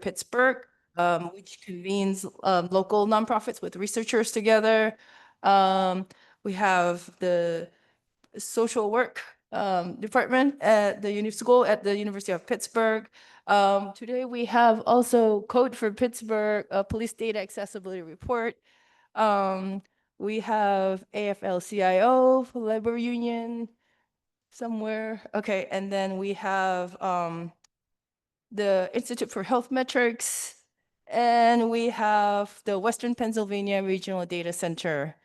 Pittsburgh, which convenes local nonprofits with researchers together. We have the social work department at the school at the University of Pittsburgh. Today we have also Code for Pittsburgh, a police data accessibility report. We have AFL-CIO, labor union somewhere. Okay, and then we have the Institute for Health Metrics, and we have the Western Pennsylvania Regional Data Center.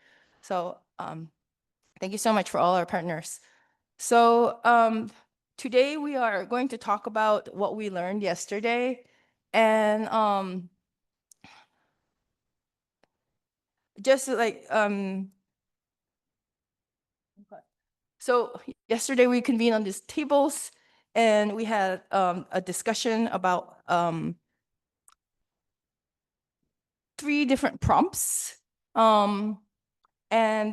So thank you so much for all our partners. So today we are going to talk about what we learned yesterday, and just like so yesterday we convened on these tables, and we had a discussion about 3 different prompts, and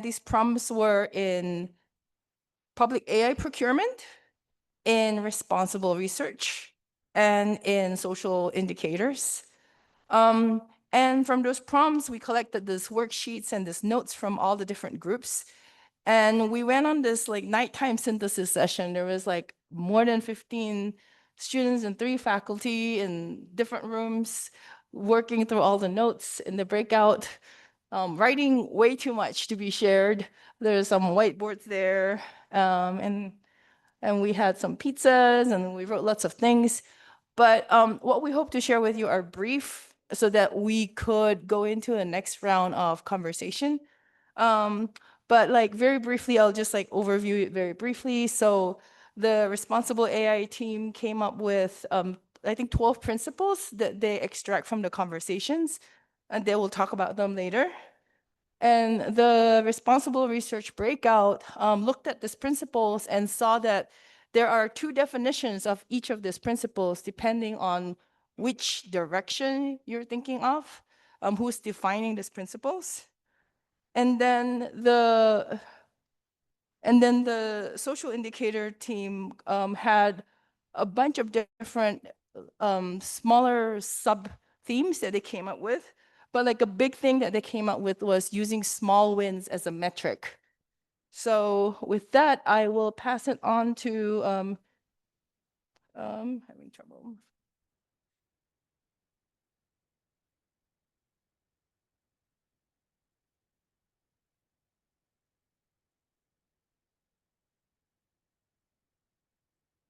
these prompts were in public AI procurement, in responsible research, and in social indicators. And from those prompts, we collected these worksheets and these notes from all the different groups. And we went on this like nighttime synthesis session. There was like more than 15 students and 3 faculty in different rooms working through all the notes in the breakout, writing way too much to be shared. There's some whiteboards there, and we had some pizzas, and we wrote lots of things. But what we hope to share with you are brief so that we could go into the next round of conversation. But like very briefly, I'll just like overview it very briefly. So the responsible AI team came up with, I think 12 principles that they extract from the conversations, and they will talk about them later. And the responsible research breakout looked at these principles and saw that there are 2 definitions of each of these principles depending on which direction you're thinking of, who's defining these principles. And then the social indicator team had a bunch of different smaller sub themes that they came up with. But like a big thing that they came up with was using small wins as a metric. So with that, I will pass it on to having trouble.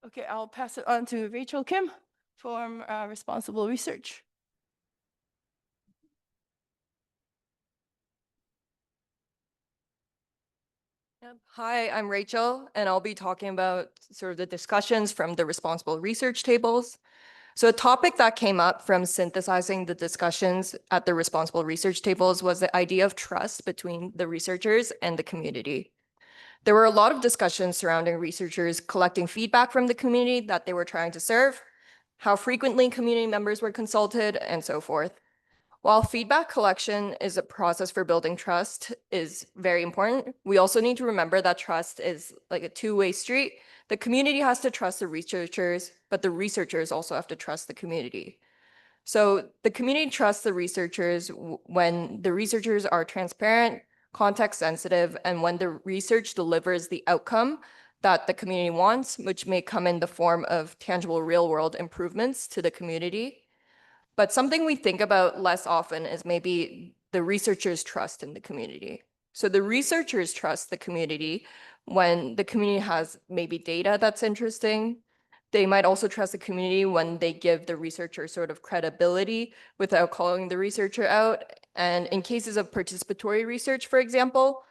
Okay, I'll pass it on to Rachel Kim from Responsible Research. Hi, I'm Rachel, and I'll be talking about sort of the discussions from the responsible research tables. So a topic that came up from synthesizing the discussions at the responsible research tables was the idea of trust between the researchers and the community. There were a lot of discussions surrounding researchers collecting feedback from the community that they were trying to serve, how frequently community members were consulted, and so forth. While feedback collection is a process for building trust is very important, we also need to remember that trust is like a 2-way street. The community has to trust the researchers, but the researchers also have to trust the community. So the community trusts the researchers when the researchers are transparent, context sensitive, and when the research delivers the outcome that the community wants, which may come in the form of tangible real world improvements to the community. But something we think about less often is maybe the researchers' trust in the community. So the researchers trust the community when the community has maybe data that's interesting. They might also trust the community when they give the researcher sort of credibility without calling the researcher out. And in cases of participatory research, for example,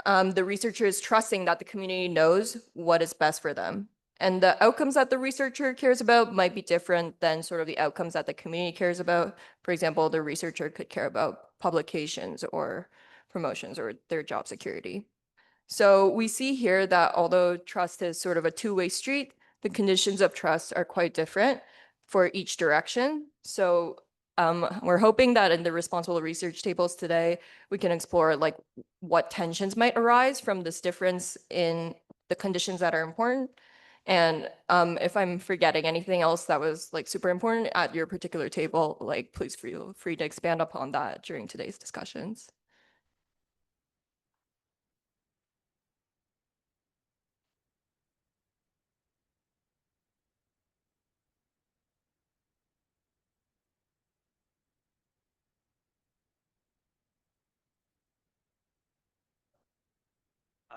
the researcher is trusting that the community knows what is best for them. And the outcomes that the researcher cares about might be different than sort of the outcomes that the community cares about. For example, the researcher could care about publications or promotions or their job security. So we see here that although trust is sort of a 2-way street, the conditions of trust are quite different for each direction. So we're hoping that in the responsible research tables today, we can explore like what tensions might arise from this difference in the conditions that are important, And if I'm forgetting anything else that was like super important at your particular table, like please feel free to expand upon that during today's discussions.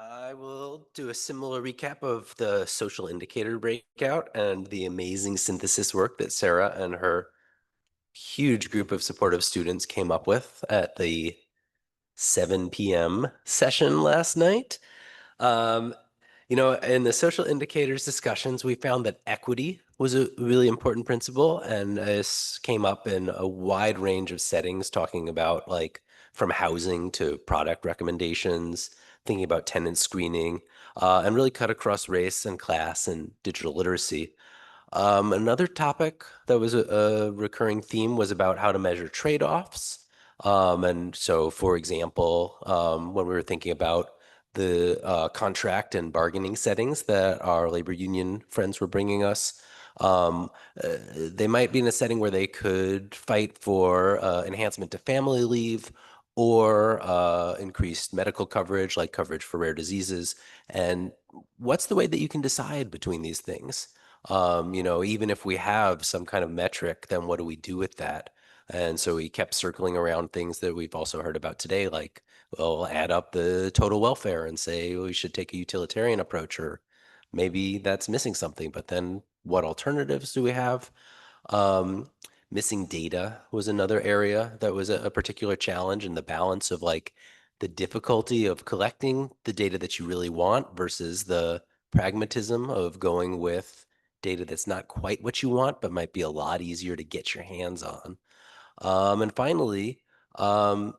I will do a similar recap of the social indicator breakout and the amazing synthesis work that Sarah and her huge group of supportive students came up with at the 7 p.m. session last night. Um, in the social indicators discussions, we found that equity was a really important principle, and this came up in a wide range of settings, talking about like from housing to product recommendations, thinking about tenant screening, and really cut across race and class and digital literacy. Another topic that was a recurring theme was about how to measure trade-offs. And so, for example, when we were thinking about the contract and bargaining settings that our labor union friends were bringing us, they might be in a setting where they could fight for enhancement to family leave or increased medical coverage, like coverage for rare diseases. And what's the way that you can decide between these things? Even if we have some kind of metric, then what do we do with that? And so we kept circling around things that we've also heard about today, like, well, add up the total welfare and say we should take a utilitarian approach, or maybe that's missing something. But then what alternatives do we have? Um, Missing data was another area that was a particular challenge, and the balance of like the difficulty of collecting the data that you really want versus the pragmatism of going with data that's not quite what you want, but might be a lot easier to get your hands on. And finally, um,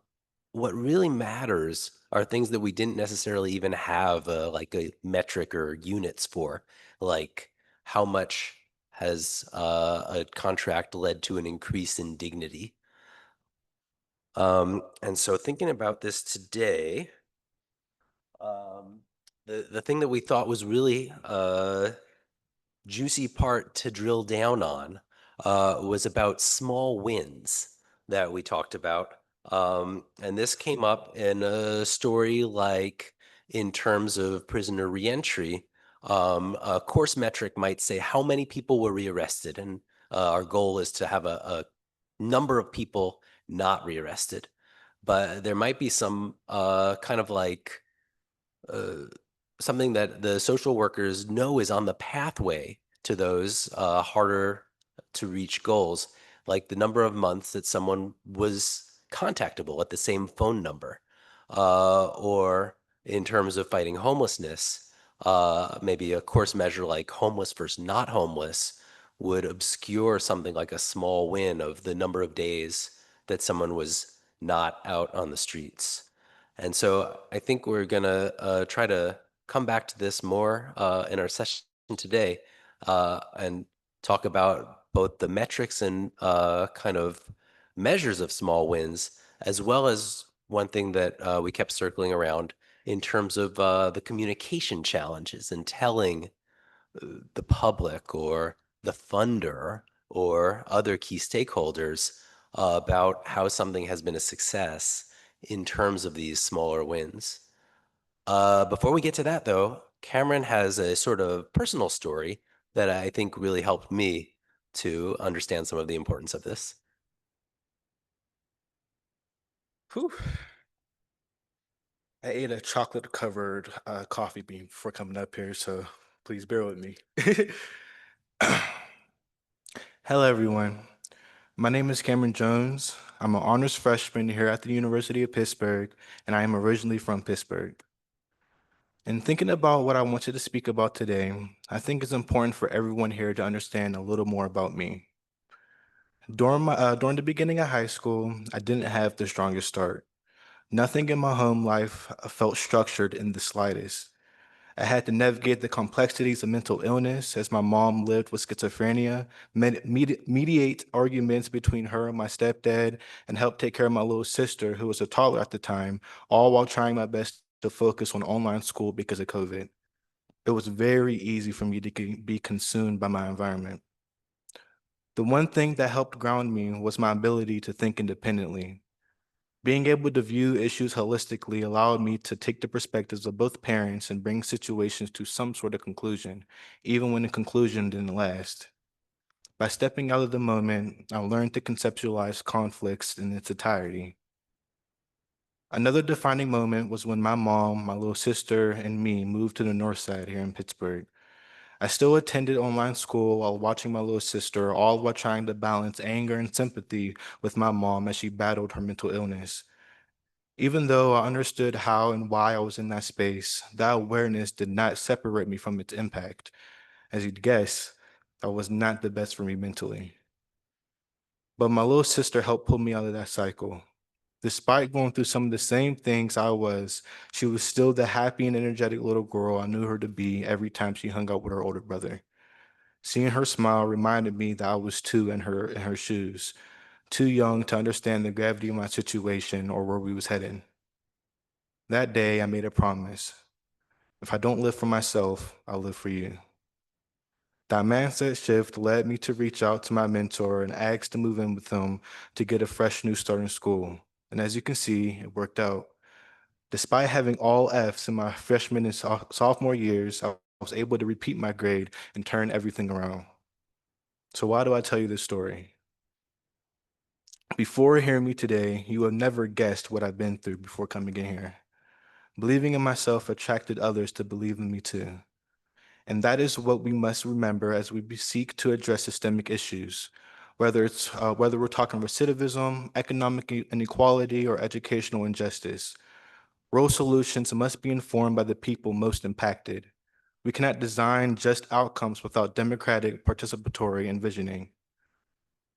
what really matters are things that we didn't necessarily even have like a metric or units for, like how much has a contract led to an increase in dignity. And so thinking about this today, um, the thing that we thought was really juicy part to drill down on was about small wins that we talked about. And this came up in a story like in terms of prisoner reentry. A course metric might say how many people were rearrested, and our goal is to have a number of people not rearrested. But there might be some kind of like uh, something that the social workers know is on the pathway to those harder to reach goals, like the number of months that someone was contactable at the same phone number, or in terms of fighting homelessness, maybe a course measure like homeless versus not homeless would obscure something like a small win of the number of days that someone was not out on the streets. And so I think we're gonna try to come back to this more in our session today and talk about both the metrics and kind of measures of small wins, as well as one thing that we kept circling around in terms of the communication challenges and telling the public or the funder or other key stakeholders about how something has been a success in terms of these smaller wins. Before we get to that, though, Cameron has a sort of personal story that I think really helped me to understand some of the importance of this. Whew. I ate a chocolate covered coffee bean before coming up here, so please bear with me. Hello, everyone. My name is Cameron Jones. I'm an honors freshman here at the University of Pittsburgh, and I am originally from Pittsburgh. In thinking about what I wanted to speak about today, I think it's important for everyone here to understand a little more about me. During the beginning of high school, I didn't have the strongest start. Nothing in my home life felt structured in the slightest. I had to navigate the complexities of mental illness as my mom lived with schizophrenia, mediate arguments between her and my stepdad, and help take care of my little sister, who was a toddler at the time, all while trying my best to focus on online school because of COVID. It was very easy for me to be consumed by my environment. The one thing that helped ground me was my ability to think independently. Being able to view issues holistically allowed me to take the perspectives of both parents and bring situations to some sort of conclusion, even when the conclusion didn't last. By stepping out of the moment, I learned to conceptualize conflicts in its entirety. Another defining moment was when my mom, my little sister, and me moved to the north side here in Pittsburgh. I still attended online school while watching my little sister, all while trying to balance anger and sympathy with my mom as she battled her mental illness. Even though I understood how and why I was in that space, that awareness did not separate me from its impact. As you'd guess, that was not the best for me mentally. But my little sister helped pull me out of that cycle. Despite going through some of the same things I was, she was still the happy and energetic little girl I knew her to be every time she hung out with her older brother. Seeing her smile reminded me that I was too in her shoes, too young to understand the gravity of my situation or where we was headed. That day, I made a promise. If I don't live for myself, I'll live for you. That mindset shift led me to reach out to my mentor and ask to move in with him to get a fresh new start in school. And as you can see, it worked out. Despite having all Fs in my freshman and sophomore years, I was able to repeat my grade and turn everything around. So why do I tell you this story? Before hearing me today, you have never guessed what I've been through before coming in here. Believing in myself attracted others to believe in me too. And that is what we must remember as we seek to address systemic issues, whether we're talking recidivism, economic inequality, or educational injustice. Real solutions must be informed by the people most impacted. We cannot design just outcomes without democratic, participatory envisioning.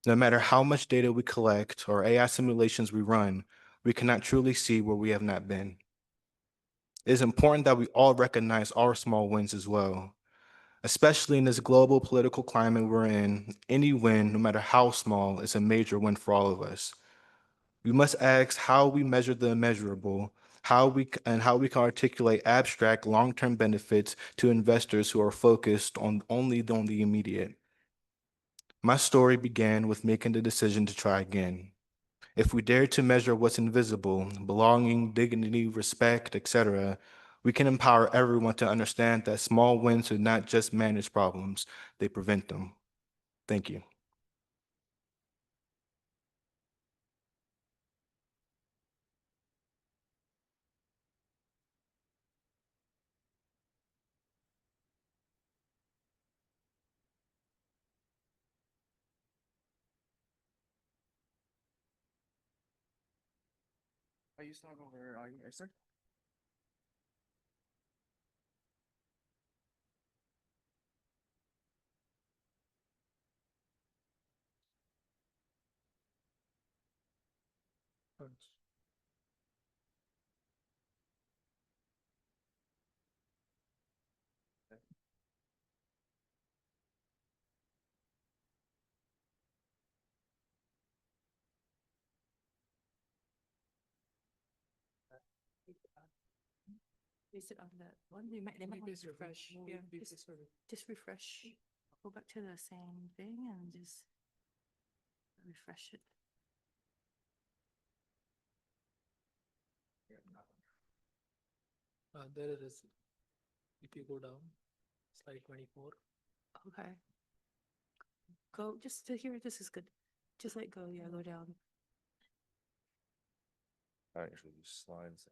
No matter how much data we collect or AI simulations we run, we cannot truly see where we have not been. It is important that we all recognize our small wins as well. Especially in this global political climate we're in, any win, no matter how small, is a major win for all of us. We must ask how we measure the immeasurable, how we can articulate abstract long-term benefits to investors who are focused on the immediate. My story began with making the decision to try again. If we dare to measure what's invisible, belonging, dignity, respect, etc., we can empower everyone to understand that small wins do not just manage problems, they prevent them. Thank you. Are you starting over? Are you sir? Is it on that one? They might want to refresh. Yeah, just refresh. Go back to the same thing and just refresh it. There it is. If you go down, slide 24. Okay. Go just to here. This is good. Just let go. Yeah, go down. Actually, slides.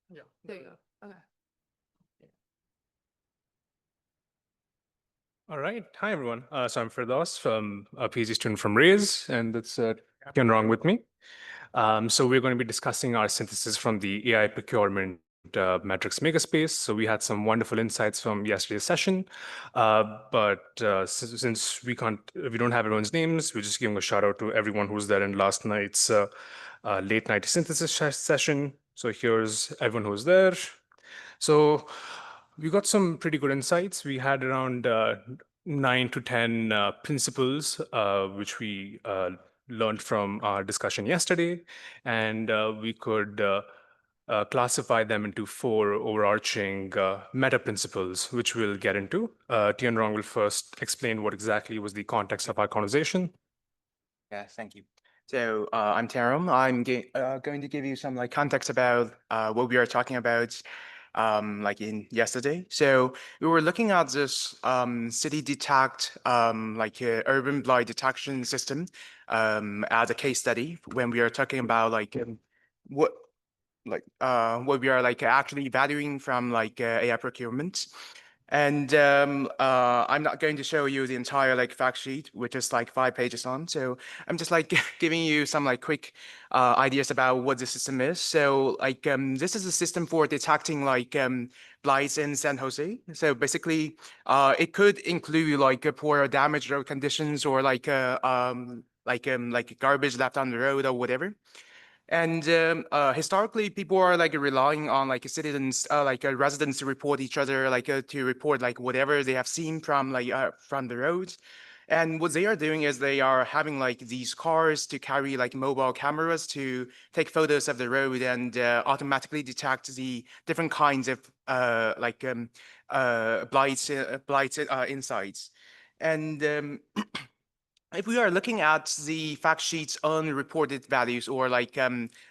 Yeah. There you go. Okay. All right. Hi, everyone. So I'm Firdaus, a PhD student from Raise, and that's Ken Wrong with me. So we're going to be discussing our synthesis from the AI procurement metrics Makerspace. So we had some wonderful insights from yesterday's session, but since we don't have everyone's names, we're just giving a shout out to everyone who's there in last night's late night synthesis session. So here's everyone who's there. So we got some pretty good insights. We had around 9 to 10 principles, which we learned from our discussion yesterday. And we could classify them into four overarching meta principles, which we'll get into. Tian Rong will first explain what exactly was the context of our conversation. Yeah, thank you. So I'm Tarum. I'm going to give you some context about what we are talking about in yesterday. So we were looking at this city detect urban blight detection system as a case study when we are talking about what what we are actually evaluating from AI procurement. And I'm not going to show you the entire fact sheet, which is 5 pages on. So I'm just giving you some quick ideas about what the system is. So this is a system for detecting blights in San Jose. So basically, it could include poor or damaged road conditions or garbage left on the road or whatever. And historically, people are relying on citizens, residents to report each other, to report whatever they have seen from the roads. And what they are doing is they are having these cars to carry mobile cameras to take photos of the road and automatically detect the different kinds of blights insights. And if we are looking at the fact sheet's unreported values or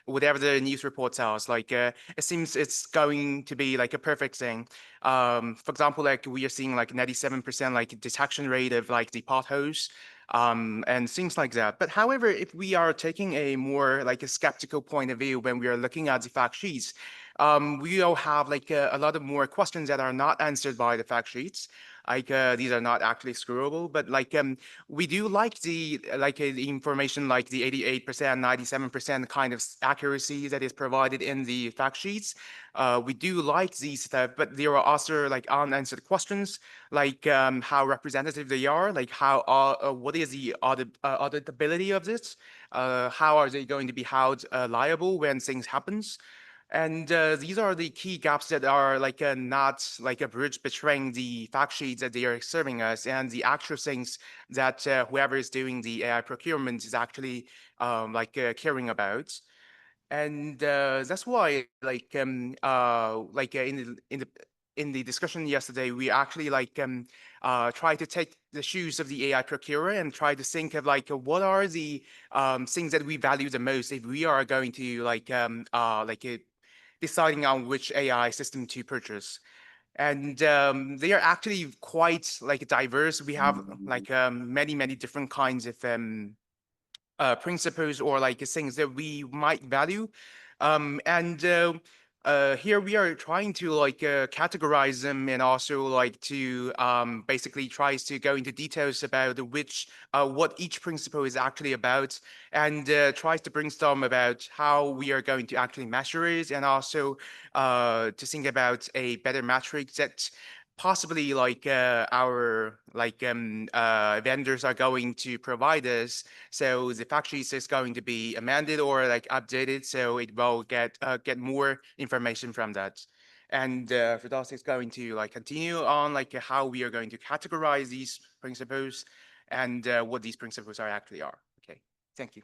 whatever the news report tells, it seems it's going to be a perfect thing. For example, we are seeing 97% detection rate of the potholes and things like that. But however, if we are taking a more a skeptical point of view when we are looking at the fact sheets, we will have a lot of more questions that are not answered by the fact sheets. These are not actually screwable, but we do like the information the 88%, 97% kind of accuracy that is provided in the fact sheets. We do like these stuff, but there are also unanswered questions how representative they are, how what is the auditability of this? How are they going to be held liable when things happens? And these are the key gaps that are not a bridge between the fact sheets that they are serving us and the actual things that whoever is doing the AI procurement is actually caring about. And that's why in the discussion yesterday, we actually try to take the shoes of the AI procurer and try to think of what are the things that we value the most if we are going to deciding on which AI system to purchase. And they are actually quite diverse. We have many different kinds of principles or things that we might value. And here we are trying to categorize them and also to basically tries to go into details about which what each principle is actually about and tries to brainstorm about how we are going to actually measure it and also to think about a better metric that possibly our vendors are going to provide us. So the fact sheet is going to be amended or updated, so it will get more information from that. And Firdaus is going to continue on how we are going to categorize these principles and what these principles are actually are. Okay, thank you.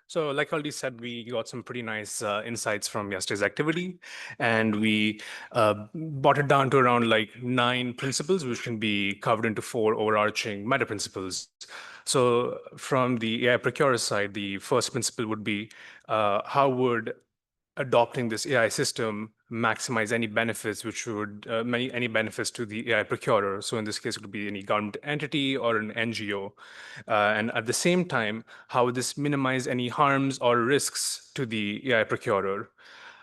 So like already said, we got some pretty nice insights from yesterday's activity, and we brought it down to around 9 principles, which can be covered into 4 overarching meta principles. So from the AI procurer side, the first principle would be how would adopting this AI system maximize any benefits which would any benefits to the AI procurer. So in this case, it would be any government entity or an NGO. And at the same time, how would this minimize any harms or risks to the AI procurer?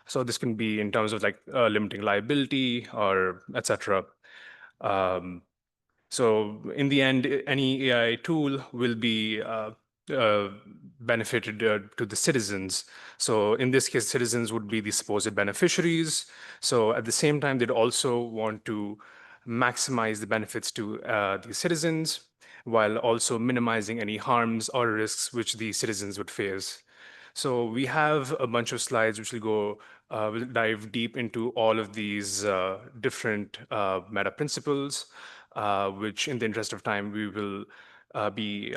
So this can be in terms of limiting liability or etc. So in the end, any AI tool will be benefited to the citizens. So in this case, citizens would be the supposed beneficiaries. So at the same time, they'd also want to maximize the benefits to the citizens while also minimizing any harms or risks which the citizens would face. So we have a bunch of slides which will go, will dive deep into all of these different meta principles, which in the interest of time, we will be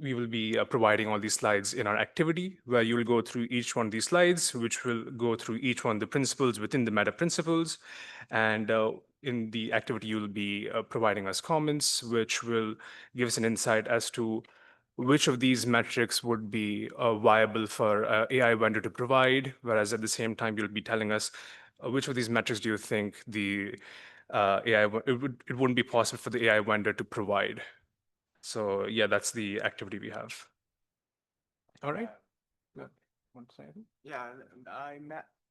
we will be providing all these slides in our activity, where you will go through each one of these slides, which will go through each one of the principles within the meta principles. And in the activity, you will be providing us comments, which will give us an insight as to which of these metrics would be viable for AI vendor to provide, whereas at the same time, you'll be telling us which of these metrics do you think the it wouldn't be possible for the AI vendor to provide. So yeah, that's the activity we have. All right. Want to say anything? Yeah,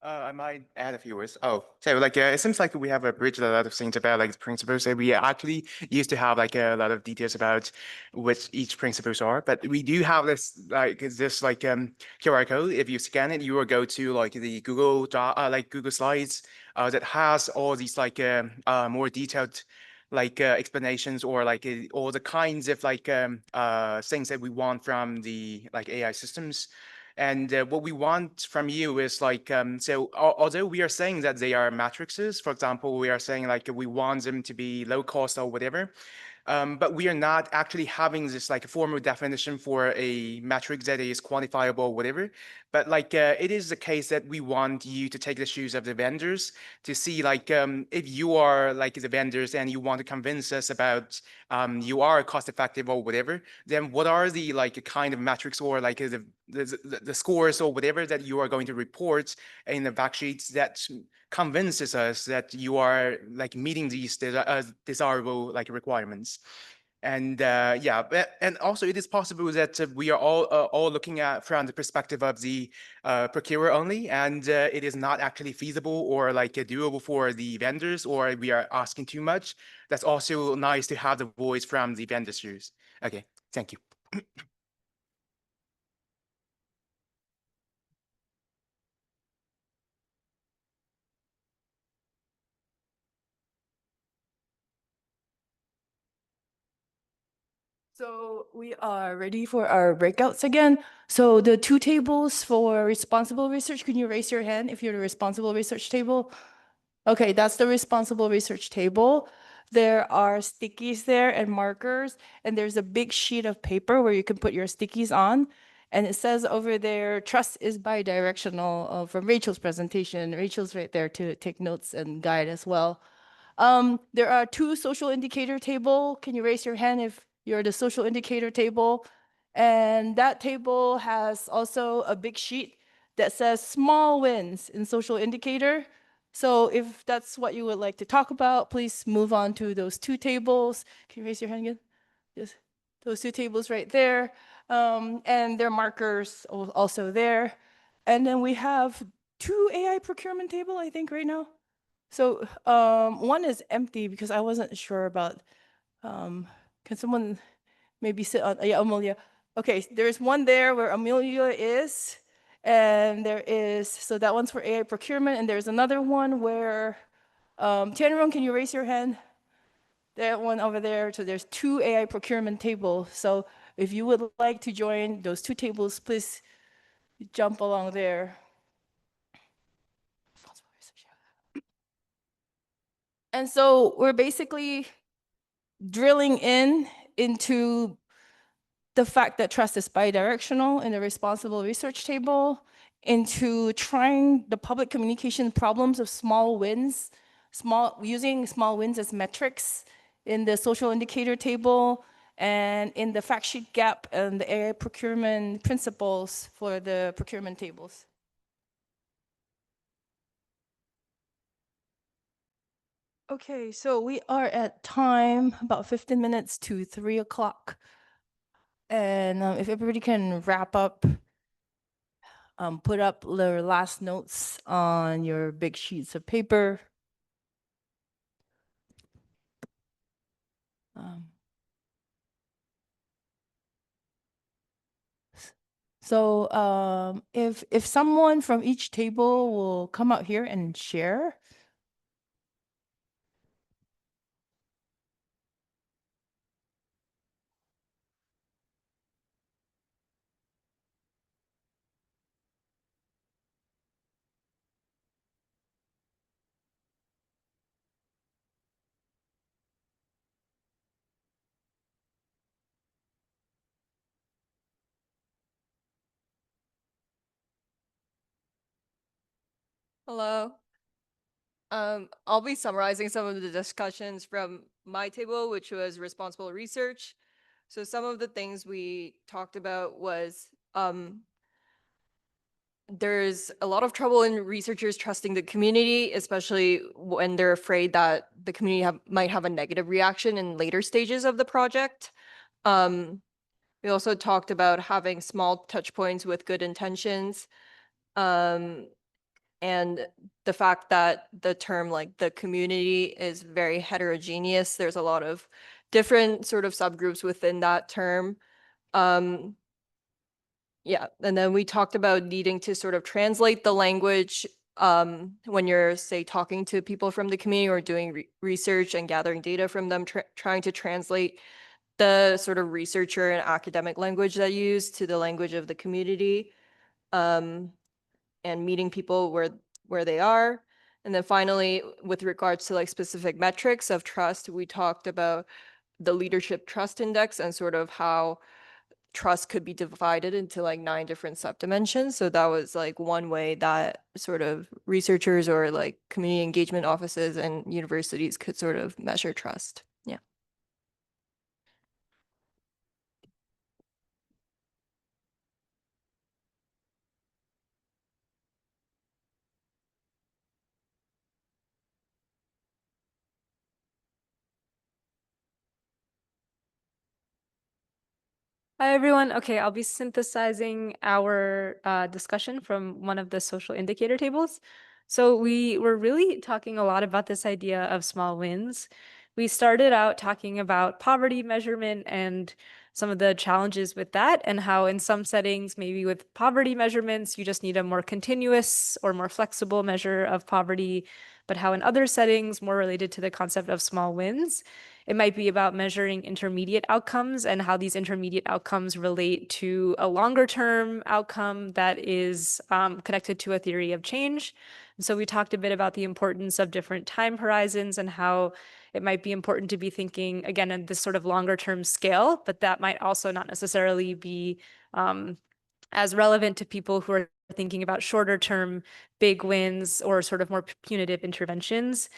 I might add a few words. Oh, so like it seems like we have bridged a lot of things about like the principles. And we actually used to have like a lot of details about what each principles are, but we do have this QR code. If you scan it, you will go to like the Google Slides that has all these more detailed explanations or all the kinds of things that we want from the AI systems. And what we want from you is although we are saying that they are matrices, for example, we are saying we want them to be low cost or whatever, but we are not actually having this formal definition for a metric that is quantifiable or whatever. But it is the case that we want you to take the shoes of the vendors to see if you are the vendors and you want to convince us about you are cost effective or whatever, then what are the kind of metrics or the scores or whatever that you are going to report in the fact sheets that convinces us that you are meeting these desirable requirements. And and also it is possible that we are all looking at from the perspective of the procurer only, and it is not actually feasible or doable for the vendors, or we are asking too much. That's also nice to have the voice from the vendors. Okay, thank you. So we are ready for our breakouts again. So the two tables for responsible research, can you raise your hand if you're the responsible research table? Okay, that's the responsible research table. There are stickies there and markers, and there's a big sheet of paper where you can put your stickies on. And it says over there, trust is bidirectional from Rachel's presentation. Rachel's right there to take notes and guide as well. There are two social indicator table. Can you raise your hand if you're the social indicator table? And that table has also a big sheet that says small wins in social indicator. So if that's what you would like to talk about, please move on to those two tables. Can you raise your hand again? Yes, those two tables right there. And their markers also there. And then we have two AI procurement table, I think, right now. So one is empty because I wasn't sure about, can someone maybe sit on, yeah, Amelia. Okay, there's one there where Amelia is, and there is, so that one's for AI procurement, and there's another one where, Tianrong, can you raise your hand? That one over there, so there's two AI procurement tables. So if you would like to join those two tables, please jump along there. And so we're basically drilling into the fact that trust is bidirectional in the responsible research table, into trying the public communication problems of small wins, using small wins as metrics in the social indicator table, and in the fact sheet gap and the AI procurement principles for the procurement tables. Okay, so we are at time about 15 minutes to 3 o'clock. And if everybody can wrap up, put up their last notes on your big sheets of paper. So if someone from each table will come out here and share. Hello. I'll be summarizing some of the discussions from my table, which was responsible research. So some of the things we talked about was there's a lot of trouble in researchers trusting the community, especially when they're afraid that the community might have a negative reaction in later stages of the project. We also talked about having small touch points with good intentions. And the fact that the term like the community is very heterogeneous. There's a lot of different sort of subgroups within that term. Yeah, and then we talked about needing to sort of translate the language when you're, say, talking to people from the community or doing research and gathering data from them, trying to translate the sort of researcher and academic language that you use to the language of the community, and meeting people where they are. And then finally, with regards to like specific metrics of trust, we talked about the leadership trust index and sort of how trust could be divided into like 9 different subdimensions. So that was like one way that sort of researchers or like community engagement offices and universities could sort of measure trust. Yeah. Hi, everyone. Okay, I'll be synthesizing our discussion from one of the social indicator tables. So we were really talking a lot about this idea of small wins. We started out talking about poverty measurement and some of the challenges with that, and how in some settings, maybe with poverty measurements, you just need a more continuous or more flexible measure of poverty, but how in other settings, more related to the concept of small wins, it might be about measuring intermediate outcomes and how these intermediate outcomes relate to a longer term outcome that is connected to a theory of change. And so we talked a bit about the importance of different time horizons and how it might be important to be thinking, again, in this sort of longer term scale, but that might also not necessarily be as relevant to people who are thinking about shorter term big wins or sort of more punitive interventions.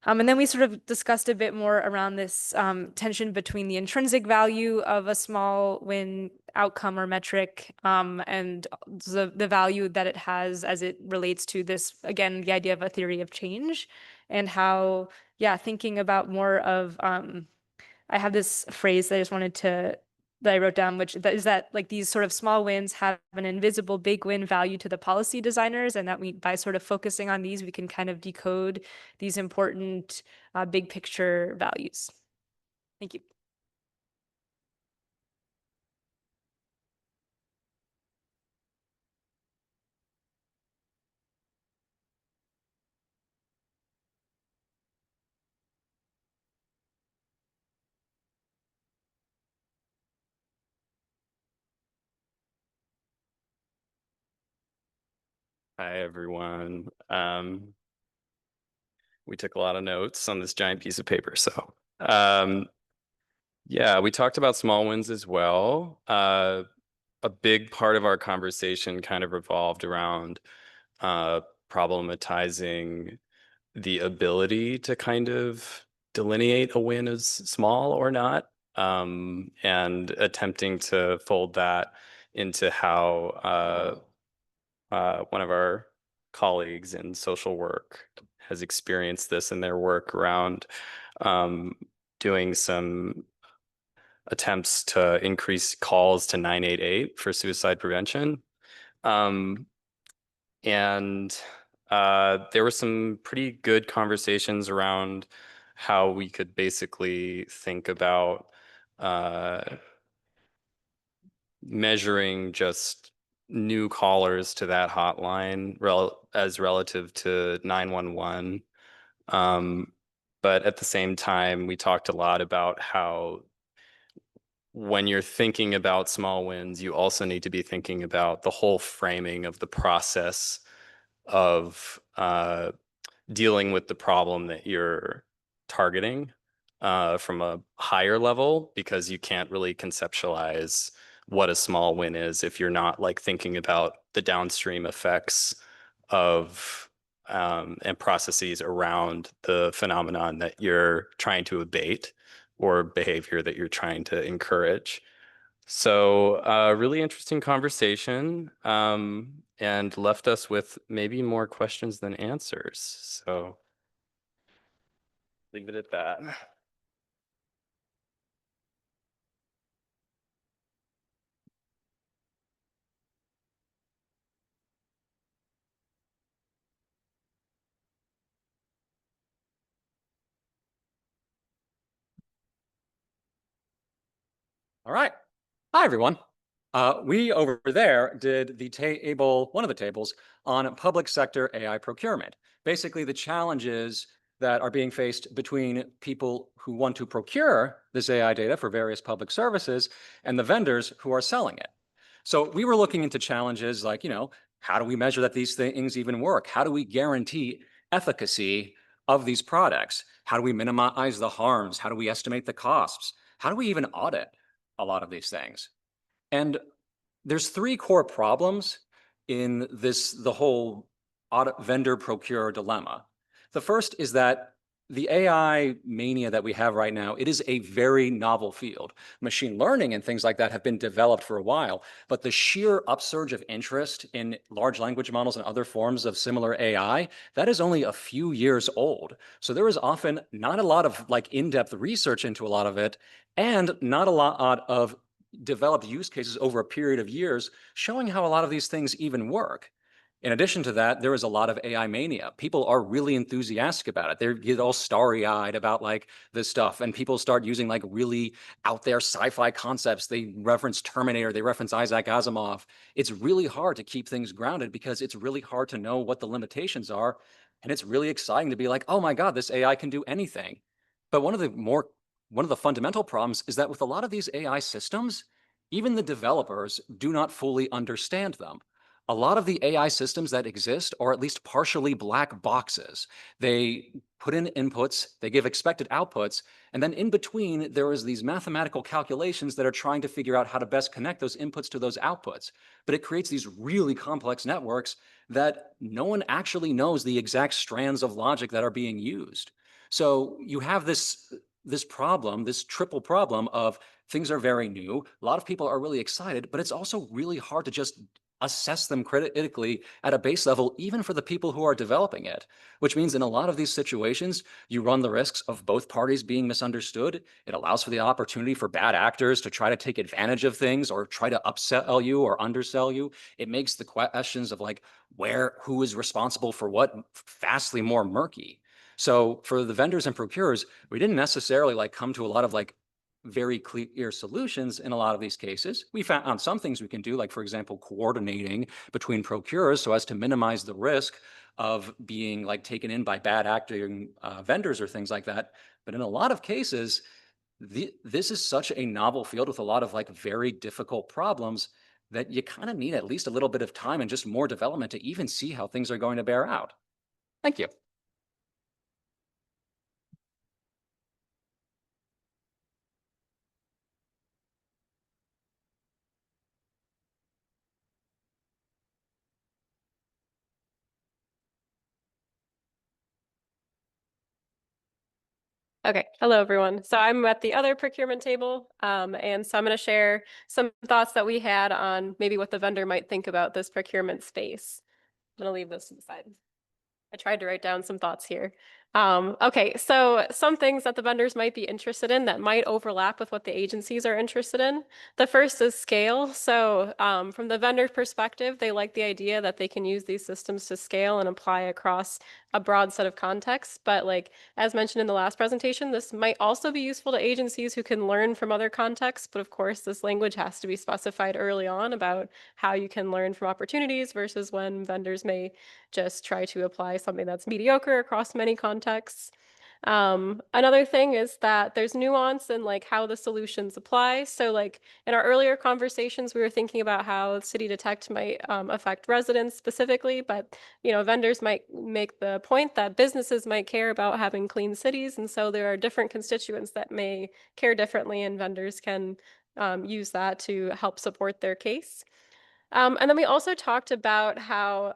And then we sort of discussed a bit more around this tension between the intrinsic value of a small win outcome or metric and the value that it has as it relates to this, again, the idea of a theory of change, and how, yeah, thinking about more of, I have this phrase that I just wanted to that I wrote down, which is that like these sort of small wins have an invisible big win value to the policy designers, and that we, by sort of focusing on these, we can kind of decode these important big picture values. Thank you. Hi, everyone. We took a lot of notes on this giant piece of paper. So, yeah, we talked about small wins as well. A big part of our conversation kind of revolved around problematizing the ability to kind of delineate a win as small or not, and attempting to fold that into how one of our colleagues in social work has experienced this in their work around doing some attempts to increase calls to 988 for suicide prevention. And there were some pretty good conversations around how we could basically think about measuring just new callers to that hotline as relative to 911. But at the same time, we talked a lot about how when you're thinking about small wins, you also need to be thinking about the whole framing of the process of dealing with the problem that you're targeting from a higher level, because you can't really conceptualize what a small win is if you're not like thinking about the downstream effects of and processes around the phenomenon that you're trying to abate or behavior that you're trying to encourage. So really interesting conversation and left us with maybe more questions than answers. So leave it at that. All right. Hi, everyone. We over there did the table, one of the tables on public sector AI procurement. Basically, the challenges that are being faced between people who want to procure this AI data for various public services and the vendors who are selling it. So we were looking into challenges like, how do we measure that these things even work? How do we guarantee efficacy of these products? How do we minimize the harms? How do we estimate the costs? How do we even audit a lot of these things? And there's three core problems in the whole audit vendor procure dilemma. The first is that the AI mania that we have right now, it is a very novel field. Machine learning and things like that have been developed for a while, but the sheer upsurge of interest in large language models and other forms of similar AI, that is only a few years old. So there is often not a lot of in-depth research into a lot of it, and not a lot of developed use cases over a period of years showing how a lot of these things even work. In addition to that, there is a lot of AI mania. People are really enthusiastic about it. They get all starry-eyed about this stuff, and people start using really out there sci-fi concepts. They reference Terminator, they reference Isaac Asimov. It's really hard to keep things grounded because it's really hard to know what the limitations are, and it's really exciting to be like, oh my God, this AI can do anything. But one of the fundamental problems is that with a lot of these AI systems, even the developers do not fully understand them. A lot of the AI systems that exist are at least partially black boxes. They put in inputs, they give expected outputs, and then in between, there is these mathematical calculations that are trying to figure out how to best connect those inputs to those outputs. But it creates these really complex networks that no one actually knows the exact strands of logic that are being used. So you have this problem, this triple problem of things are very new. A lot of people are really excited, but it's also really hard to just assess them critically at a base level, even for the people who are developing it, which means in a lot of these situations, you run the risks of both parties being misunderstood. It allows for the opportunity for bad actors to try to take advantage of things or try to upsell you or undersell you. It makes the questions of who is responsible for what vastly more murky. So for the vendors and procurers, we didn't necessarily come to a lot of very clear solutions in a lot of these cases. We found some things we can do, for example, coordinating between procurers so as to minimize the risk of being taken in by bad acting vendors or things like that. But in a lot of cases, this is such a novel field with a lot of very difficult problems that you kind of need at least a little bit of time and just more development to even see how things are going to bear out. Thank you. Okay, hello everyone. So I'm at the other procurement table, and so I'm going to share some thoughts that we had on maybe what the vendor might think about this procurement space. I'm going to leave this to the side. I tried to write down some thoughts here. Okay, so some things that the vendors might be interested in that might overlap with what the agencies are interested in. The first is scale. So from the vendor perspective, they like the idea that they can use these systems to scale and apply across a broad set of contexts. But as mentioned in the last presentation, this might also be useful to agencies who can learn from other contexts. But of course, this language has to be specified early on about how you can learn from opportunities versus when vendors may just try to apply something that's mediocre across many contexts. Another thing is that there's nuance in how the solutions apply. So in our earlier conversations, we were thinking about how City Detect might affect residents specifically, but vendors might make the point that businesses might care about having clean cities. And so there are different constituents that may care differently, and vendors can use that to help support their case. And then we also talked about how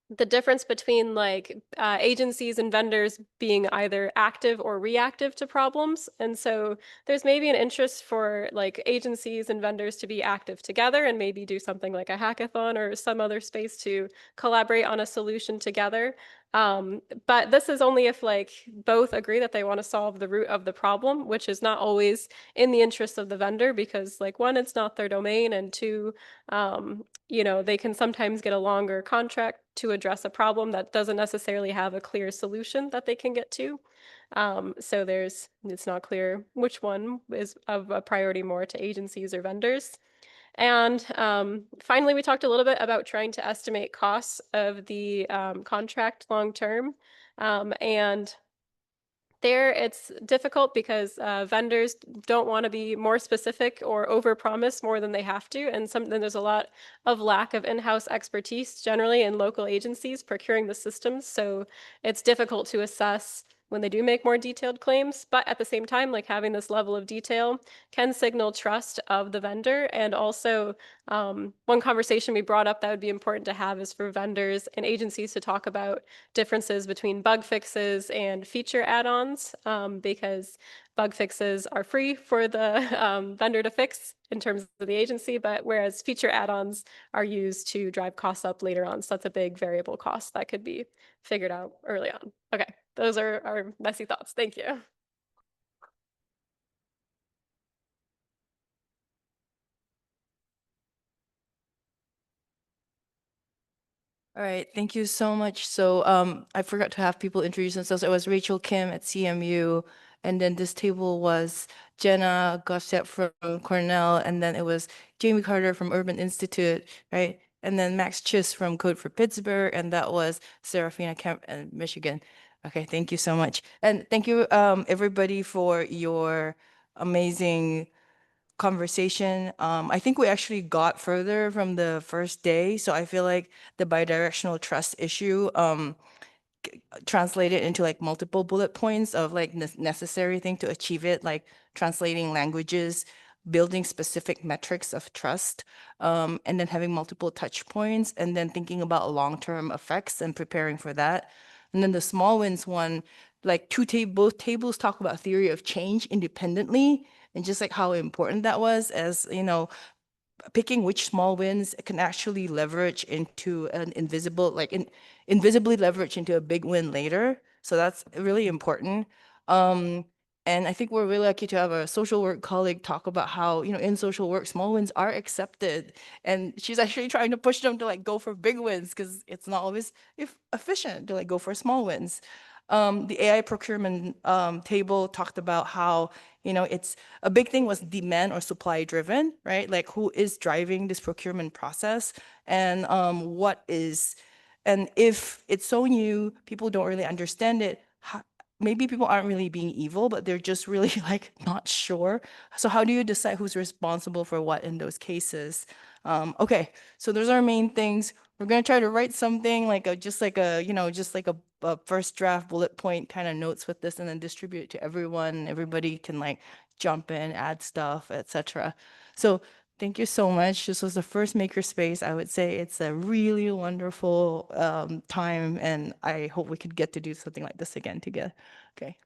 the difference between like agencies and vendors being either active or reactive to problems. And so there's maybe an interest for like agencies and vendors to be active together and maybe do something like a hackathon or some other space to collaborate on a solution together. But this is only if like both agree that they want to solve the root of the problem, which is not always in the interest of the vendor because like one, it's not their domain, and two, you know, they can sometimes get a longer contract to address a problem that doesn't necessarily have a clear solution that they can get to. So it's not clear which one is of a priority more to agencies or vendors. And finally, we talked a little bit about trying to estimate costs of the contract long term. And there, it's difficult because vendors don't want to be more specific or overpromise more than they have to. And then there's a lot of lack of in-house expertise generally in local agencies procuring the systems. So it's difficult to assess when they do make more detailed claims. But at the same time, like having this level of detail can signal trust of the vendor. And also, one conversation we brought up that would be important to have is for vendors and agencies to talk about differences between bug fixes and feature add-ons, because bug fixes are free for the vendor to fix in terms of the agency, but whereas feature add-ons are used to drive costs up later on. So that's a big variable cost that could be figured out early on. Okay, those are our messy thoughts. Thank you. All right, thank you so much. So I forgot to have people introduce themselves. It was Rachel Kim at CMU, and then this table was Jenna Gossett from Cornell, and then it was Jamie Carter from Urban Institute, right? And then Max Chiss from Code for Pittsburgh, and that was Serafina Kemp in Michigan. Okay, thank you so much. And thank you everybody for your amazing conversation. I think we actually got further from the first day. So I feel like the bidirectional trust issue translated into like multiple bullet points of like necessary thing to achieve it, like translating languages, building specific metrics of trust, and then having multiple touch points, and then thinking about long-term effects and preparing for that. And then the small wins one, like both tables talk about theory of change independently, and just like how important that was, as you know, picking which small wins can actually leverage into an invisibly leverage into a big win later. So that's really important. And I think we're really lucky to have a social work colleague talk about how, you know, in social work, small wins are accepted. And she's actually trying to push them to like go for big wins because it's not always efficient to like go for small wins. The AI procurement table talked about how, you know, it's a big thing was demand or supply driven, right? Like who is driving this procurement process, and and if it's so new, people don't really understand it. Maybe people aren't really being evil, but they're just really like not sure. So how do you decide who's responsible for what in those cases? Okay, so those are our main things. We're gonna try to write something like just like a first draft bullet point kind of notes with this, and then distribute it to everyone. Everybody can like jump in, add stuff, etc. So thank you so much. This was the first Makerspace. I would say it's a really wonderful time, and I hope we could get to do something like this again together. Okay.